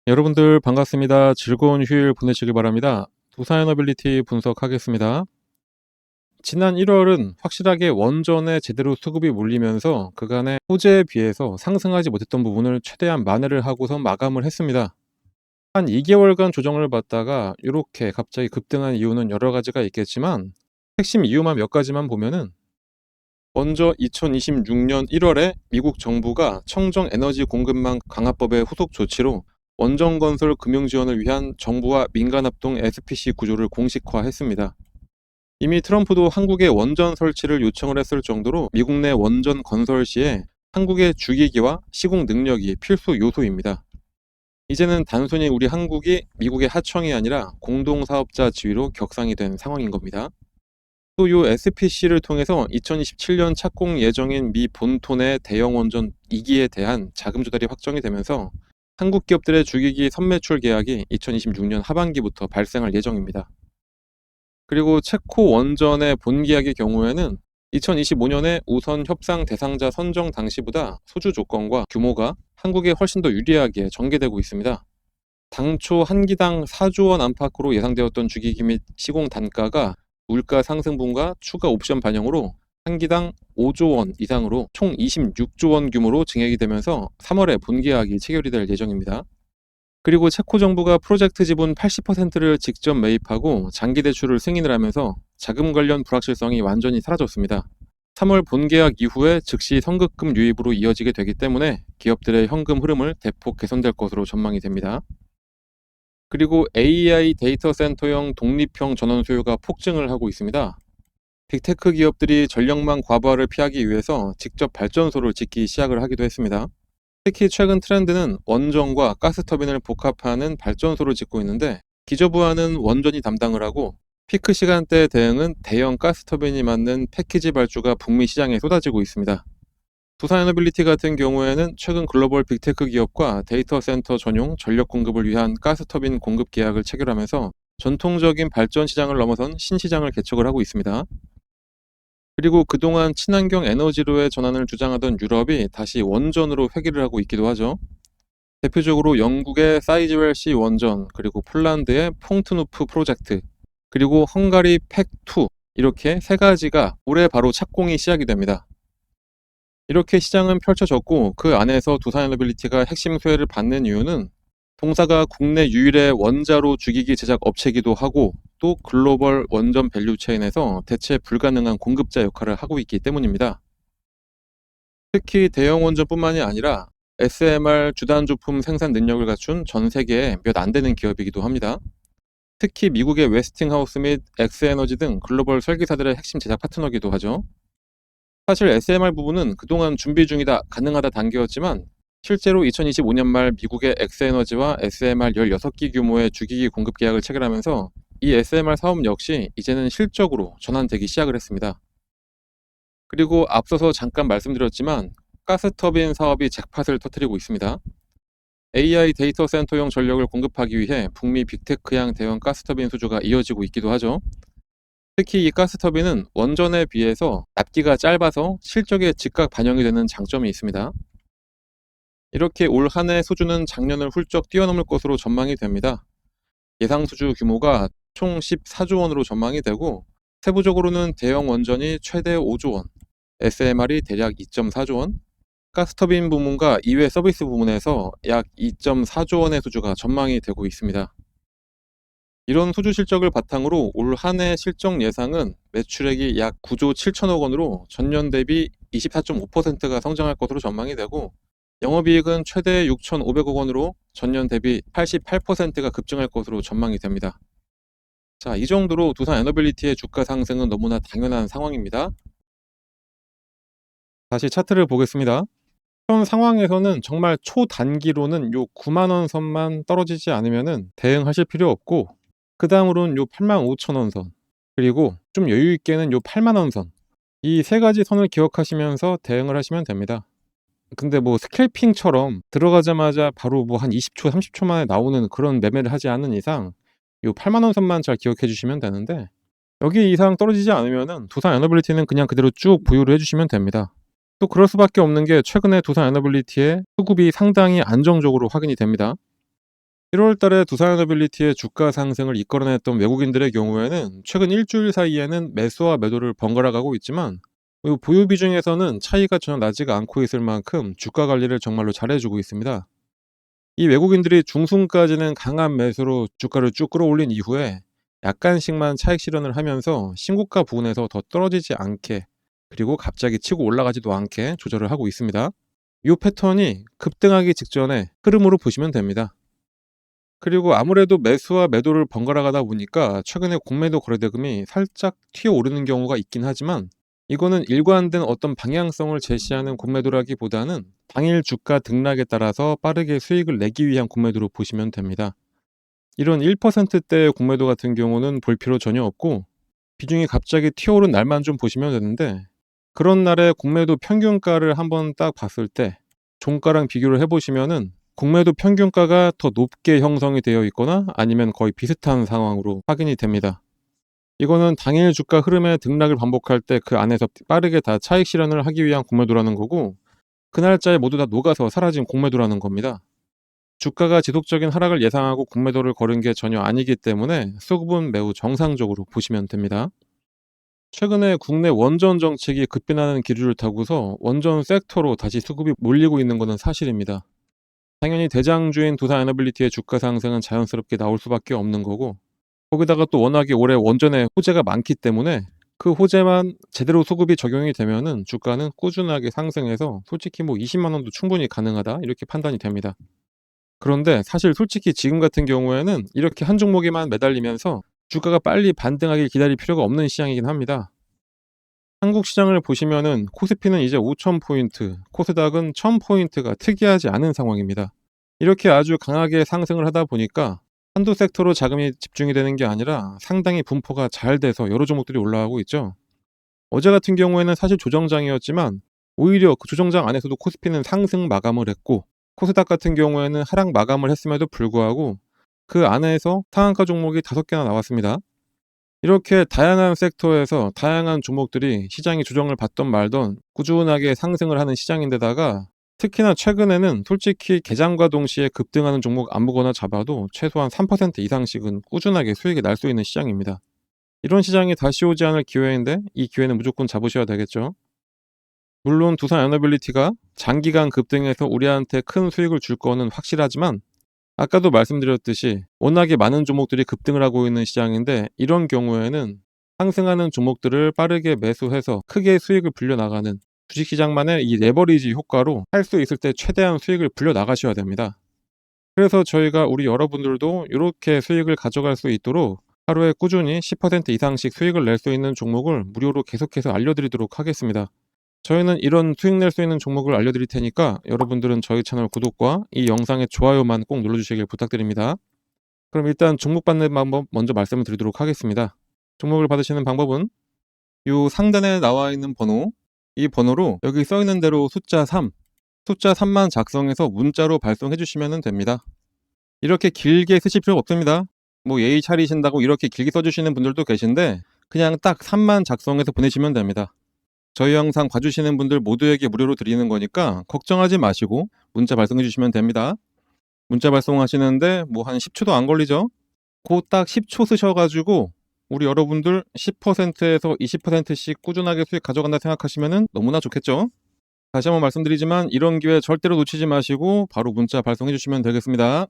여러분들 반갑습니다. 즐거운 휴일 보내시길 바랍니다. 두산에너빌리티 분석하겠습니다. 지난 1월은 확실하게 원전에 제대로 수급이 몰리면서 그간의 호재에 비해서 상승하지 못했던 부분을 최대한 만회를 하고서 마감을 했습니다. 한 2개월간 조정을 받다가 이렇게 갑자기 급등한 이유는 여러 가지가 있겠지만 핵심 이유만 몇 가지만 보면은, 먼저 2026년 1월에 미국 정부가 청정 에너지 공급망 강화법의 후속 조치로 원전 건설 금융 지원을 위한 정부와 민간 합동 SPC 구조를 공식화했습니다. 이미 트럼프도 한국의 원전 설치를 요청을 했을 정도로 미국 내 원전 건설 시에 한국의 주기기와 시공 능력이 필수 요소입니다. 이제는 단순히 우리 한국이 미국의 하청이 아니라 공동사업자 지위로 격상이 된 상황인 겁니다. 또 이 SPC를 통해서 2027년 착공 예정인 미 본토 내 대형 원전 2기에 대한 자금 조달이 확정이 되면서 한국 기업들의 주기기 선매출 계약이 2026년 하반기부터 발생할 예정입니다. 그리고 체코 원전의 본계약의 경우에는 2025년에 우선 협상 대상자 선정 당시보다 소주 조건과 규모가 한국에 훨씬 더 유리하게 전개되고 있습니다. 당초 한 기당 4조 원 안팎으로 예상되었던 주기기 및 시공 단가가 물가 상승분과 추가 옵션 반영으로 한 기당 5조 원 이상으로 총 26조 원 규모로 증액이 되면서 3월에 본계약이 체결이 될 예정입니다. 그리고 체코 정부가 프로젝트 지분 80%를 직접 매입하고 장기 대출을 승인을 하면서 자금 관련 불확실성이 완전히 사라졌습니다. 3월 본계약 이후에 즉시 선급금 유입으로 이어지게 되기 때문에 기업들의 현금 흐름을 대폭 개선될 것으로 전망이 됩니다. 그리고 AI 데이터 센터형 독립형 전원 수요가 폭증을 하고 있습니다. 빅테크 기업들이 전력망 과부하를 피하기 위해서 직접 발전소를 짓기 시작을 하기도 했습니다. 특히 최근 트렌드는 원전과 가스터빈을 복합하는 발전소를 짓고 있는데, 기저부하는 원전이 담당을 하고 피크 시간대 대응은 대형 가스터빈이 맞는 패키지 발주가 북미 시장에 쏟아지고 있습니다. 두산에너빌리티 같은 경우에는 최근 글로벌 빅테크 기업과 데이터 센터 전용 전력 공급을 위한 가스터빈 공급 계약을 체결하면서 전통적인 발전 시장을 넘어선 신시장을 개척을 하고 있습니다. 그리고 그동안 친환경 에너지로의 전환을 주장하던 유럽이 다시 원전으로 회귀를 하고 있기도 하죠. 대표적으로 영국의 사이즈웰시 원전, 그리고 폴란드의 퐁트누프 프로젝트, 그리고 헝가리 팩2, 이렇게 세 가지가 올해 바로 착공이 시작이 됩니다. 이렇게 시장은 펼쳐졌고, 그 안에서 두산에너빌리티가 핵심 수혜를 받는 이유는 동사가 국내 유일의 원자로 주기기 제작 업체이기도 하고, 또 글로벌 원전 밸류체인에서 대체 불가능한 공급자 역할을 하고 있기 때문입니다. 특히 대형 원전뿐만이 아니라 SMR 주단 조품 생산 능력을 갖춘 전 세계에 몇 안 되는 기업이기도 합니다. 특히 미국의 웨스팅하우스 및 엑스에너지 등 글로벌 설계사들의 핵심 제작 파트너이기도 하죠. 사실 SMR 부분은 그동안 준비 중이다, 가능하다 단계였지만 실제로 2025년 말 미국의 엑스에너지와 SMR 16기 규모의 주기기 공급 계약을 체결하면서 이 SMR 사업 역시 이제는 실적으로 전환되기 시작을 했습니다. 그리고 앞서서 잠깐 말씀드렸지만 가스터빈 사업이 잭팟을 터뜨리고 있습니다. AI 데이터 센터용 전력을 공급하기 위해 북미 빅테크향 대형 가스터빈 수주가 이어지고 있기도 하죠. 특히 이 가스터빈은 원전에 비해서 납기가 짧아서 실적에 즉각 반영이 되는 장점이 있습니다. 이렇게 올 한 해 수주는 작년을 훌쩍 뛰어넘을 것으로 전망이 됩니다. 예상 수주 규모가 총 14조 원으로 전망이 되고, 세부적으로는 대형 원전이 최대 5조 원, SMR이 대략 2.4조 원, 가스터빈 부문과 이외 서비스 부문에서 약 2.4조 원의 수주가 전망이 되고 있습니다. 이런 수주 실적을 바탕으로 올 한 해 실적 예상은 매출액이 약 9조 7천억 원으로 전년 대비 24.5%가 성장할 것으로 전망이 되고, 영업이익은 최대 6,500억 원으로 전년 대비 88%가 급증할 것으로 전망이 됩니다. 자, 이 정도로 두산에너빌리티의 주가 상승은 너무나 당연한 상황입니다. 다시 차트를 보겠습니다. 현 상황에서는 정말 초단기로는 요 9만 원 선만 떨어지지 않으면은 대응하실 필요 없고, 그 다음으로는 요 85,000원 선, 그리고 좀 여유 있게는 요 8만 원 선, 이 세 가지 선을 기억하시면서 대응을 하시면 됩니다. 근데 뭐 스캘핑처럼 들어가자마자 바로 뭐 한 20초, 30초 만에 나오는 그런 매매를 하지 않는 이상 요 8만 원 선만 잘 기억해 주시면 되는데, 여기 이상 떨어지지 않으면은 두산에너빌리티는 그냥 그대로 쭉 보유를 해 주시면 됩니다. 또 그럴 수밖에 없는 게 최근에 두산에너빌리티의 수급이 상당히 안정적으로 확인이 됩니다. 1월 달에 두산에너빌리티의 주가 상승을 이끌어냈던 외국인들의 경우에는 최근 일주일 사이에는 매수와 매도를 번갈아 가고 있지만 이 보유 비중에서는 차이가 전혀 나지가 않고 있을 만큼 주가 관리를 정말로 잘해주고 있습니다. 이 외국인들이 중순까지는 강한 매수로 주가를 쭉 끌어올린 이후에 약간씩만 차익 실현을 하면서 신고가 부근에서 더 떨어지지 않게, 그리고 갑자기 치고 올라가지도 않게 조절을 하고 있습니다. 이 패턴이 급등하기 직전에 흐름으로 보시면 됩니다. 그리고 아무래도 매수와 매도를 번갈아 가다 보니까 최근에 공매도 거래대금이 살짝 튀어오르는 경우가 있긴 하지만, 이거는 일관된 어떤 방향성을 제시하는 공매도라기보다는 당일 주가 등락에 따라서 빠르게 수익을 내기 위한 공매도로 보시면 됩니다. 이런 1%대의 공매도 같은 경우는 볼 필요 전혀 없고, 비중이 갑자기 튀어오른 날만 좀 보시면 되는데, 그런 날의 공매도 평균가를 한번 딱 봤을 때 종가랑 비교를 해보시면은 공매도 평균가가 더 높게 형성이 되어 있거나 아니면 거의 비슷한 상황으로 확인이 됩니다. 이거는 당일 주가 흐름의 등락을 반복할 때 그 안에서 빠르게 다 차익 실현을 하기 위한 공매도라는 거고, 그 날짜에 모두 다 녹아서 사라진 공매도라는 겁니다. 주가가 지속적인 하락을 예상하고 공매도를 걸은 게 전혀 아니기 때문에 수급은 매우 정상적으로 보시면 됩니다. 최근에 국내 원전 정책이 급변하는 기류를 타고서 원전 섹터로 다시 수급이 몰리고 있는 것은 사실입니다. 당연히 대장주인 두산에너빌리티의 주가 상승은 자연스럽게 나올 수밖에 없는 거고, 거기다가 또 워낙에 올해 원전에 호재가 많기 때문에 그 호재만 제대로 수급이 적용이 되면은 주가는 꾸준하게 상승해서 솔직히 뭐 20만 원도 충분히 가능하다, 이렇게 판단이 됩니다. 그런데 사실 솔직히 지금 같은 경우에는 이렇게 한 종목에만 매달리면서 주가가 빨리 반등하길 기다릴 필요가 없는 시장이긴 합니다. 한국 시장을 보시면은 코스피는 이제 5,000포인트, 코스닥은 1,000포인트가 특이하지 않은 상황입니다. 이렇게 아주 강하게 상승을 하다 보니까 한두 섹터로 자금이 집중이 되는 게 아니라 상당히 분포가 잘 돼서 여러 종목들이 올라가고 있죠. 어제 같은 경우에는 사실 조정장이었지만 오히려 그 조정장 안에서도 코스피는 상승 마감을 했고, 코스닥 같은 경우에는 하락 마감을 했음에도 불구하고 그 안에서 상한가 종목이 5개나 나왔습니다. 이렇게 다양한 섹터에서 다양한 종목들이 시장이 조정을 받던 말던 꾸준하게 상승을 하는 시장인데다가, 특히나 최근에는 솔직히 개장과 동시에 급등하는 종목 아무거나 잡아도 최소한 3% 이상씩은 꾸준하게 수익이 날 수 있는 시장입니다. 이런 시장이 다시 오지 않을 기회인데 이 기회는 무조건 잡으셔야 되겠죠. 물론 두산에너빌리티가 장기간 급등해서 우리한테 큰 수익을 줄 거는 확실하지만, 아까도 말씀드렸듯이 워낙에 많은 종목들이 급등을 하고 있는 시장인데, 이런 경우에는 상승하는 종목들을 빠르게 매수해서 크게 수익을 불려나가는 주식시장만의 이 레버리지 효과로 할 수 있을 때 최대한 수익을 불려나가셔야 됩니다. 그래서 저희가 우리 여러분들도 이렇게 수익을 가져갈 수 있도록 하루에 꾸준히 10% 이상씩 수익을 낼 수 있는 종목을 무료로 계속해서 알려드리도록 하겠습니다. 저희는 이런 수익 낼 수 있는 종목을 알려드릴 테니까 여러분들은 저희 채널 구독과 이 영상의 좋아요만 꼭 눌러주시길 부탁드립니다. 그럼 일단 종목 받는 방법 먼저 말씀을 드리도록 하겠습니다. 종목을 받으시는 방법은 이 상단에 나와 있는 번호, 이 번호로 여기 써 있는 대로 숫자 3만 작성해서 문자로 발송해 주시면 됩니다. 이렇게 길게 쓰실 필요 없습니다. 뭐 예의 차리신다고 이렇게 길게 써주시는 분들도 계신데 그냥 딱 3만 작성해서 보내시면 됩니다. 저희 영상 봐주시는 분들 모두에게 무료로 드리는 거니까 걱정하지 마시고 문자 발송해 주시면 됩니다. 문자 발송하시는데 뭐 한 10초도 안 걸리죠? 그 딱 10초 쓰셔가지고 우리 여러분들 10%에서 20%씩 꾸준하게 수익 가져간다 생각하시면 너무나 좋겠죠? 다시 한번 말씀드리지만 이런 기회 절대로 놓치지 마시고 바로 문자 발송해 주시면 되겠습니다.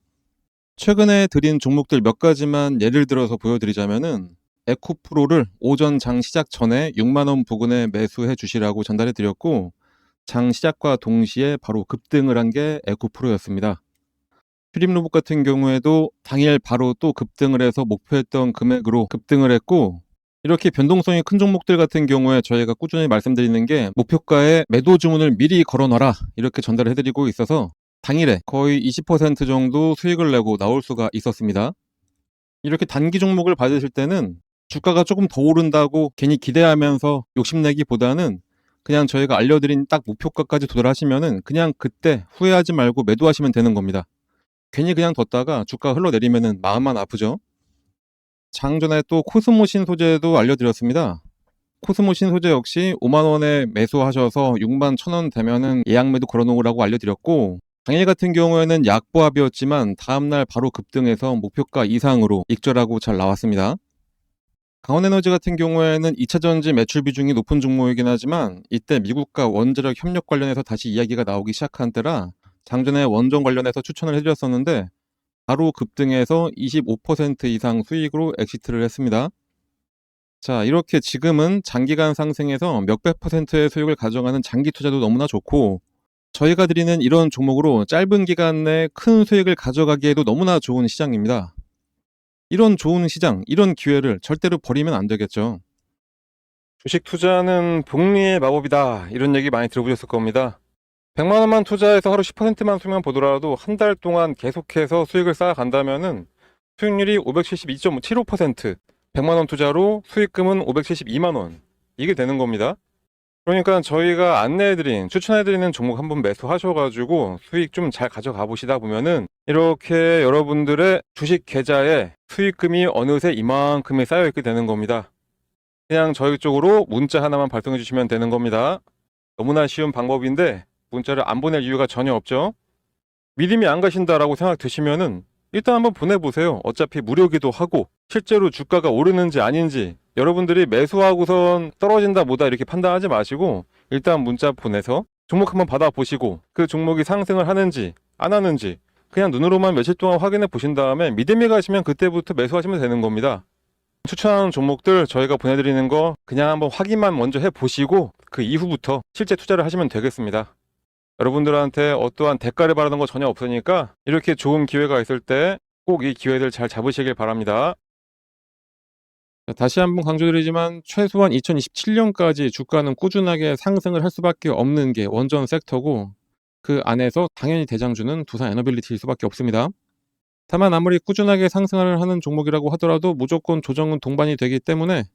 최근에 드린 종목들 몇 가지만 예를 들어서 보여드리자면은, 에코프로를 오전 장 시작 전에 6만원 부근에 매수해 주시라고 전달해 드렸고, 장 시작과 동시에 바로 급등을 한 게 에코프로였습니다. 휴림로봇 같은 경우에도 당일 바로 또 급등을 해서 목표했던 금액으로 급등을 했고, 이렇게 변동성이 큰 종목들 같은 경우에 저희가 꾸준히 말씀드리는 게 목표가에 매도 주문을 미리 걸어놔라, 이렇게 전달을 해드리고 있어서 당일에 거의 20% 정도 수익을 내고 나올 수가 있었습니다. 이렇게 단기 종목을 받으실 때는 주가가 조금 더 오른다고 괜히 기대하면서 욕심내기보다는 그냥 저희가 알려드린 딱 목표가까지 도달하시면은 그냥 그때 후회하지 말고 매도하시면 되는 겁니다. 괜히 그냥 뒀다가 주가 흘러내리면은 마음만 아프죠. 장전에 또 코스모 신소재도 알려드렸습니다. 코스모 신소재 역시 5만원에 매수하셔서 6만 1,000원 되면은 예약 매도 걸어놓으라고 알려드렸고, 당일 같은 경우에는 약보합이었지만 다음날 바로 급등해서 목표가 이상으로 익절하고 잘 나왔습니다. 강원에너지 같은 경우에는 2차전지 매출 비중이 높은 종목이긴 하지만 이때 미국과 원자력 협력 관련해서 다시 이야기가 나오기 시작한 때라 장전에 원전 관련해서 추천을 해드렸었는데 바로 급등해서 25% 이상 수익으로 엑시트를 했습니다. 자, 이렇게 지금은 장기간 상승해서 몇백 퍼센트의 수익을 가져가는 장기 투자도 너무나 좋고 저희가 드리는 이런 종목으로 짧은 기간 내에 큰 수익을 가져가기에도 너무나 좋은 시장입니다. 이런 좋은 시장, 이런 기회를 절대로 버리면 안 되겠죠. 주식 투자는 복리의 마법이다. 이런 얘기 많이 들어보셨을 겁니다. 100만 원만 투자해서 하루 10%만 수익만 보더라도 한 달 동안 계속해서 수익을 쌓아간다면은 수익률이 572.75%, 100만 원 투자로 수익금은 572만 원. 이게 되는 겁니다. 그러니까 저희가 안내해드린, 추천해드리는 종목 한번 매수하셔가지고 수익 좀 잘 가져가 보시다 보면은 이렇게 여러분들의 주식 계좌에 수익금이 어느새 이만큼이 쌓여있게 되는 겁니다. 그냥 저희 쪽으로 문자 하나만 발송해 주시면 되는 겁니다. 너무나 쉬운 방법인데 문자를 안 보낼 이유가 전혀 없죠. 믿음이 안 가신다라고 생각 드시면은 일단 한번 보내보세요. 어차피 무료기도 하고 실제로 주가가 오르는지 아닌지 여러분들이 매수하고선 떨어진다 뭐다 이렇게 판단하지 마시고 일단 문자 보내서 종목 한번 받아보시고 그 종목이 상승을 하는지 안 하는지 그냥 눈으로만 며칠 동안 확인해 보신 다음에 믿음이 가시면 그때부터 매수하시면 되는 겁니다. 추천하는 종목들 저희가 보내드리는 거 그냥 한번 확인만 먼저 해보시고 그 이후부터 실제 투자를 하시면 되겠습니다. 여러분들한테 어떠한 대가를 바라는 거 전혀 없으니까 이렇게 좋은 기회가 있을 때 꼭 이 기회들 잘 잡으시길 바랍니다. 다시 한번 강조드리지만 최소한 2027년까지 주가는 꾸준하게 상승을 할 수밖에 없는 게 원전 섹터고 그 안에서 당연히 대장주는 두산에너빌리티일 수밖에 없습니다. 다만 아무리 꾸준하게 상승을 하는 종목이라고 하더라도 무조건 조정은 동반이 되기 때문에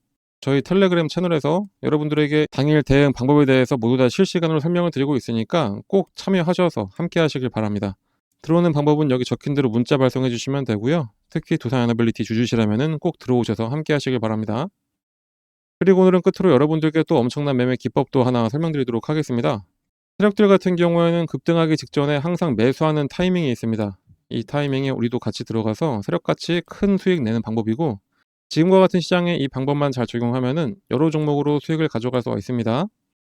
저희 텔레그램 채널에서 여러분들에게 당일 대응 방법에 대해서 모두 다 실시간으로 설명을 드리고 있으니까 꼭 참여하셔서 함께 하시길 바랍니다. 들어오는 방법은 여기 적힌 대로 문자 발송해 주시면 되고요. 특히 두산에너빌리티 주주시라면 꼭 들어오셔서 함께 하시길 바랍니다. 그리고 오늘은 끝으로 여러분들께 또 엄청난 매매 기법도 하나 설명드리도록 하겠습니다. 세력들 같은 경우에는 급등하기 직전에 항상 매수하는 타이밍이 있습니다. 이 타이밍에 우리도 같이 들어가서 세력같이 큰 수익 내는 방법이고 지금과 같은 시장에 이 방법만 잘 적용하면은 여러 종목으로 수익을 가져갈 수가 있습니다.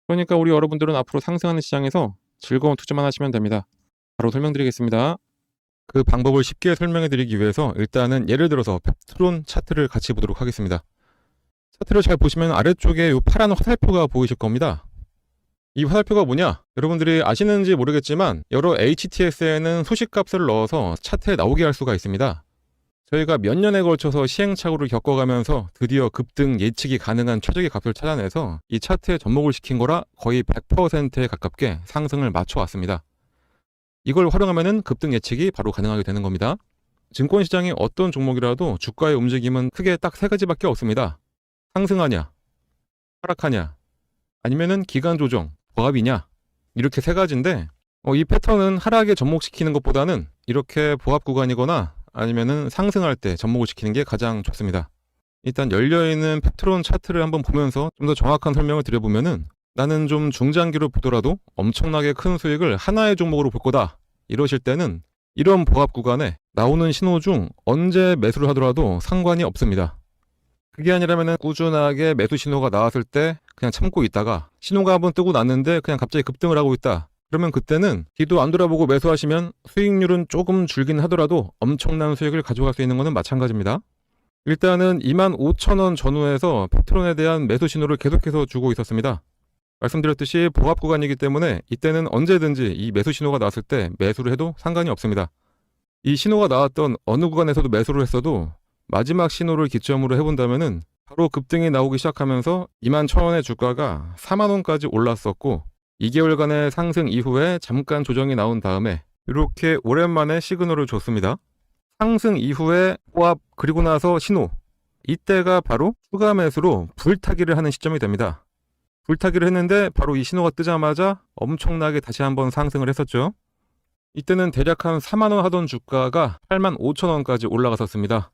그러니까 우리 여러분들은 앞으로 상승하는 시장에서 즐거운 투자만 하시면 됩니다. 바로 설명드리겠습니다. 그 방법을 쉽게 설명해 드리기 위해서 일단은 예를 들어서 펩트론 차트를 같이 보도록 하겠습니다. 차트를 잘 보시면 아래쪽에 이 파란 화살표가 보이실 겁니다. 이 화살표가 뭐냐? 여러분들이 아시는지 모르겠지만 여러 HTS에는 소식값을 넣어서 차트에 나오게 할 수가 있습니다. 저희가 몇 년에 걸쳐서 시행착오를 겪어가면서 드디어 급등 예측이 가능한 최적의 값을 찾아내서 이 차트에 접목을 시킨 거라 거의 100%에 가깝게 상승을 맞춰왔습니다. 이걸 활용하면 급등 예측이 바로 가능하게 되는 겁니다. 증권시장의 어떤 종목이라도 주가의 움직임은 크게 딱 세 가지밖에 없습니다. 상승하냐, 하락하냐, 아니면은 기간 조정, 보합이냐, 이렇게 세 가지인데 이 패턴은 하락에 접목시키는 것보다는 이렇게 보합 구간이거나 아니면은 상승할 때 접목을 시키는 게 가장 좋습니다. 일단 열려있는 펩트론 차트를 한번 보면서 좀 더 정확한 설명을 드려보면은 나는 좀 중장기로 보더라도 엄청나게 큰 수익을 하나의 종목으로 볼 거다 이러실 때는 이런 보합 구간에 나오는 신호 중 언제 매수를 하더라도 상관이 없습니다. 그게 아니라면 꾸준하게 매수 신호가 나왔을 때 그냥 참고 있다가 신호가 한번 뜨고 났는데 그냥 갑자기 급등을 하고 있다. 그러면 그때는 뒤도 안 돌아보고 매수하시면 수익률은 조금 줄긴 하더라도 엄청난 수익을 가져갈 수 있는 것은 마찬가지입니다. 일단은 25,000원 전후에서 펩트론에 대한 매수 신호를 계속해서 주고 있었습니다. 말씀드렸듯이 보합 구간이기 때문에 이때는 언제든지 이 매수 신호가 나왔을 때 매수를 해도 상관이 없습니다. 이 신호가 나왔던 어느 구간에서도 매수를 했어도 마지막 신호를 기점으로 해본다면은 바로 급등이 나오기 시작하면서 21,000원의 주가가 40,000원까지 올랐었고 2개월간의 상승 이후에 잠깐 조정이 나온 다음에 이렇게 오랜만에 시그널을 줬습니다. 상승 이후에 보합 그리고 나서 신호, 이때가 바로 추가 매수로 불타기를 하는 시점이 됩니다. 불타기를 했는데 바로 이 신호가 뜨자마자 엄청나게 다시 한번 상승을 했었죠. 이때는 대략 한 4만원 하던 주가가 85,000원까지 올라갔었습니다.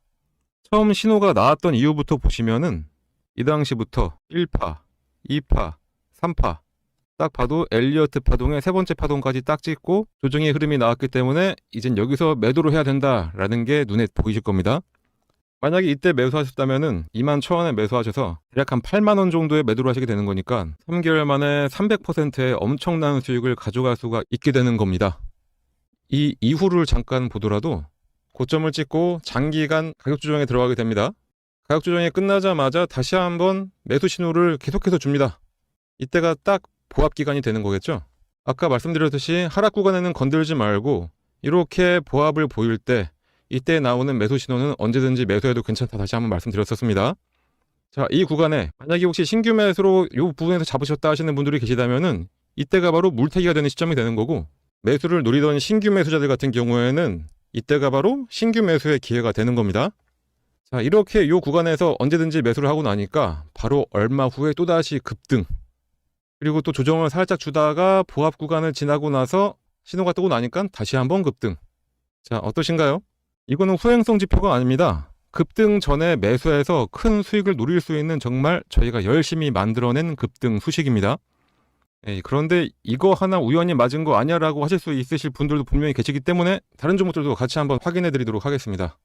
처음 신호가 나왔던 이후부터 보시면은 이 당시부터 1파, 2파, 3파 딱 봐도 엘리어트 파동의 세 번째 파동까지 딱 찍고 조정의 흐름이 나왔기 때문에 이젠 여기서 매도를 해야 된다라는 게 눈에 보이실 겁니다. 만약에 이때 매수하셨다면은 21,000원에 매수하셔서 대략 한 8만 원 정도의 매도를 하시게 되는 거니까 3개월 만에 300%의 엄청난 수익을 가져갈 수가 있게 되는 겁니다. 이 이후를 잠깐 보더라도 고점을 찍고 장기간 가격 조정에 들어가게 됩니다. 가격 조정이 끝나자마자 다시 한번 매수 신호를 계속해서 줍니다. 이때가 딱 보합 기간이 되는 거겠죠. 아까 말씀드렸듯이 하락 구간에는 건들지 말고 이렇게 보합을 보일 때 이때 나오는 매수 신호는 언제든지 매수해도 괜찮다 다시 한번 말씀드렸었습니다. 자, 이 구간에 만약에 혹시 신규 매수로 이 부분에서 잡으셨다 하시는 분들이 계시다면은 이때가 바로 물타기가 되는 시점이 되는 거고, 매수를 노리던 신규 매수자들 같은 경우에는 이때가 바로 신규 매수의 기회가 되는 겁니다. 자, 이렇게 이 구간에서 언제든지 매수를 하고 나니까 바로 얼마 후에 또다시 급등, 그리고 또 조정을 살짝 주다가 보합 구간을 지나고 나서 신호가 뜨고 나니까 다시 한번 급등. 자, 어떠신가요? 이거는 후행성 지표가 아닙니다. 급등 전에 매수해서 큰 수익을 노릴 수 있는 정말 저희가 열심히 만들어낸 급등 수식입니다. 그런데 이거 하나 우연히 맞은 거 아니야 라고 하실 수 있으실 분들도 분명히 계시기 때문에 다른 종목들도 같이 한번 확인해 드리도록 하겠습니다.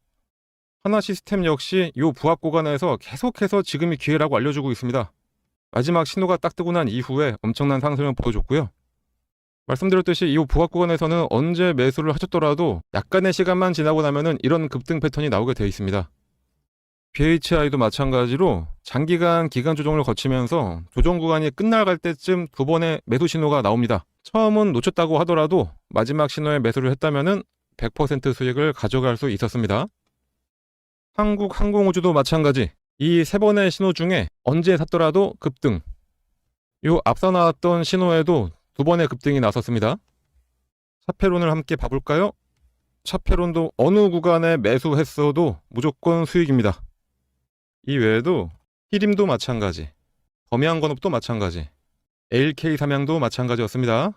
하나시스템 역시 이 부합 구간에서 계속해서 지금이 기회라고 알려주고 있습니다. 마지막 신호가 딱 뜨고 난 이후에 엄청난 상승을 보여줬고요. 말씀드렸듯이 이 부합 구간에서는 언제 매수를 하셨더라도 약간의 시간만 지나고 나면은 이런 급등 패턴이 나오게 되어 있습니다. BHI도 마찬가지로 장기간 기간 조정을 거치면서 조정 구간이 끝나갈 때쯤 두 번의 매수 신호가 나옵니다. 처음은 놓쳤다고 하더라도 마지막 신호에 매수를 했다면은 100% 수익을 가져갈 수 있었습니다. 한국항공우주도 마찬가지. 이 세 번의 신호 중에 언제 샀더라도 급등. 요 앞서 나왔던 신호에도 두 번의 급등이 나섰습니다. 차페론을 함께 봐볼까요? 차페론도 어느 구간에 매수했어도 무조건 수익입니다. 이 외에도 히림도 마찬가지, 범양건업도 마찬가지, LK 삼양도 마찬가지였습니다.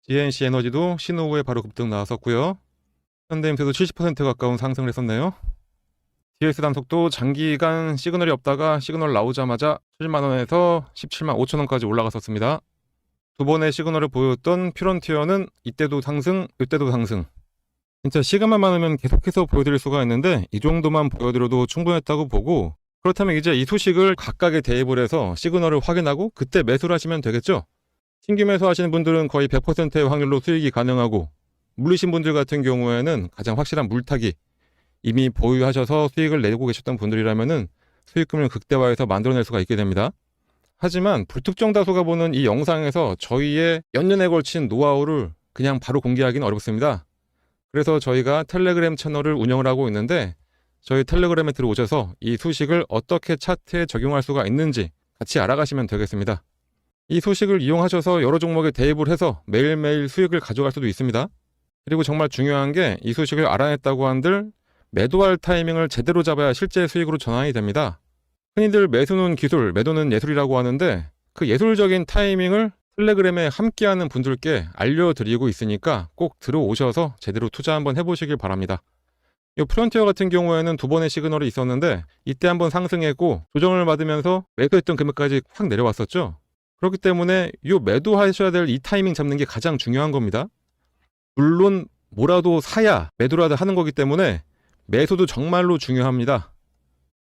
GNC 에너지도 신호 후에 바로 급등 나왔었고요. 현대임스도 70% 가까운 상승을 했었네요. DS단속도 장기간 시그널이 없다가 시그널 나오자마자 7만원에서 17만 5천원까지 올라갔었습니다. 두 번의 시그널을 보였던 퓨런티어는 이때도 상승, 이때도 상승. 진짜 시간만 많으면 계속해서 보여드릴 수가 있는데 이 정도만 보여드려도 충분했다고 보고, 그렇다면 이제 이 소식을 각각의 대입을 해서 시그널을 확인하고 그때 매수를 하시면 되겠죠. 신규 매수하시는 분들은 거의 100%의 확률로 수익이 가능하고, 물리신 분들 같은 경우에는 가장 확실한 물타기, 이미 보유하셔서 수익을 내고 계셨던 분들이라면은 수익금을 극대화해서 만들어낼 수가 있게 됩니다. 하지만 불특정 다수가 보는 이 영상에서 저희의 연년에 걸친 노하우를 그냥 바로 공개하기는 어렵습니다. 그래서 저희가 텔레그램 채널을 운영을 하고 있는데 저희 텔레그램에 들어오셔서 이 소식을 어떻게 차트에 적용할 수가 있는지 같이 알아가시면 되겠습니다. 이 소식을 이용하셔서 여러 종목에 대입을 해서 매일매일 수익을 가져갈 수도 있습니다. 그리고 정말 중요한 게 이 소식을 알아냈다고 한들 매도할 타이밍을 제대로 잡아야 실제 수익으로 전환이 됩니다. 흔히들 매수는 기술, 매도는 예술이라고 하는데 그 예술적인 타이밍을 텔레그램에 함께하는 분들께 알려드리고 있으니까 꼭 들어오셔서 제대로 투자 한번 해보시길 바랍니다. 이 프론티어 같은 경우에는 두 번의 시그널이 있었는데 이때 한번 상승했고 조정을 받으면서 매도했던 금액까지 확 내려왔었죠. 그렇기 때문에 이 매도하셔야 될 이 타이밍 잡는 게 가장 중요한 겁니다. 물론 뭐라도 사야 매도라도 하는 거기 때문에 매수도 정말로 중요합니다.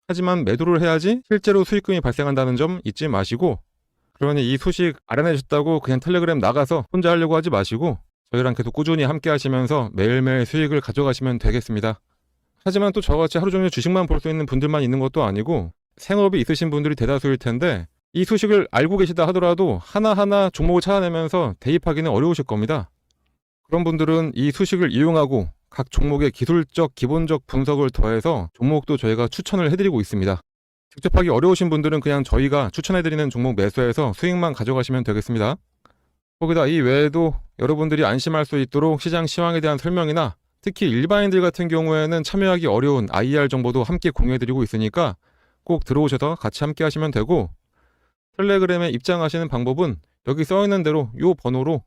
하지만 매도를 해야지 실제로 수익금이 발생한다는 점 잊지 마시고, 그러니 이 소식 알아내셨다고 그냥 텔레그램 나가서 혼자 하려고 하지 마시고 저희랑 계속 꾸준히 함께 하시면서 매일매일 수익을 가져가시면 되겠습니다. 하지만 또 저같이 하루 종일 주식만 볼 수 있는 분들만 있는 것도 아니고 생업이 있으신 분들이 대다수일 텐데 이 소식을 알고 계시다 하더라도 하나하나 종목을 찾아내면서 대입하기는 어려우실 겁니다. 그런 분들은 이 소식을 이용하고 각 종목의 기술적 기본적 분석을 더해서 종목도 저희가 추천을 해드리고 있습니다. 직접 하기 어려우신 분들은 그냥 저희가 추천해드리는 종목 매수해서 수익만 가져가시면 되겠습니다. 거기다 이 외에도 여러분들이 안심할 수 있도록 시장 시황에 대한 설명이나 특히 일반인들 같은 경우에는 참여하기 어려운 IR 정보도 함께 공유해드리고 있으니까 꼭 들어오셔서 같이 함께 하시면 되고, 텔레그램에 입장하시는 방법은 여기 써있는 대로 이 번호로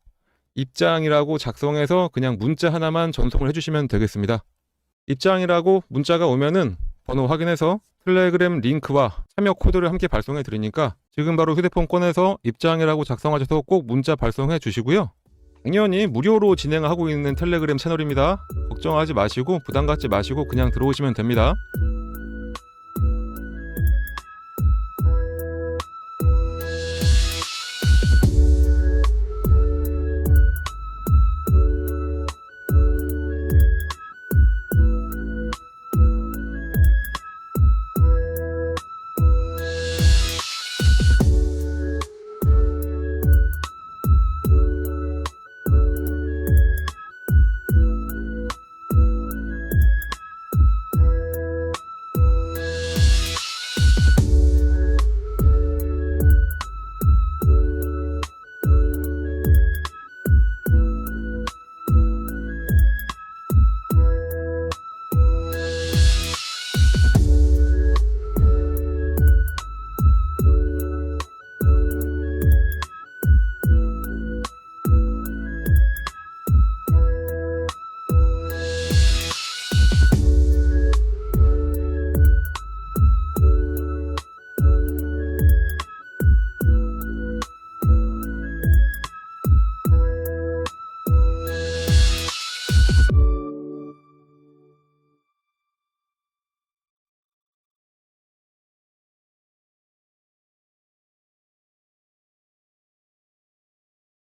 입장이라고 작성해서 그냥 문자 하나만 전송을 해주시면 되겠습니다. 입장이라고 문자가 오면은 번호 확인해서 텔레그램 링크와 참여 코드를 함께 발송해 드리니까 지금 바로 휴대폰 꺼내서 입장이라고 작성하셔서 꼭 문자 발송해 주시고요. 당연히 무료로 진행하고 있는 텔레그램 채널입니다. 걱정하지 마시고 부담 갖지 마시고 그냥 들어오시면 됩니다.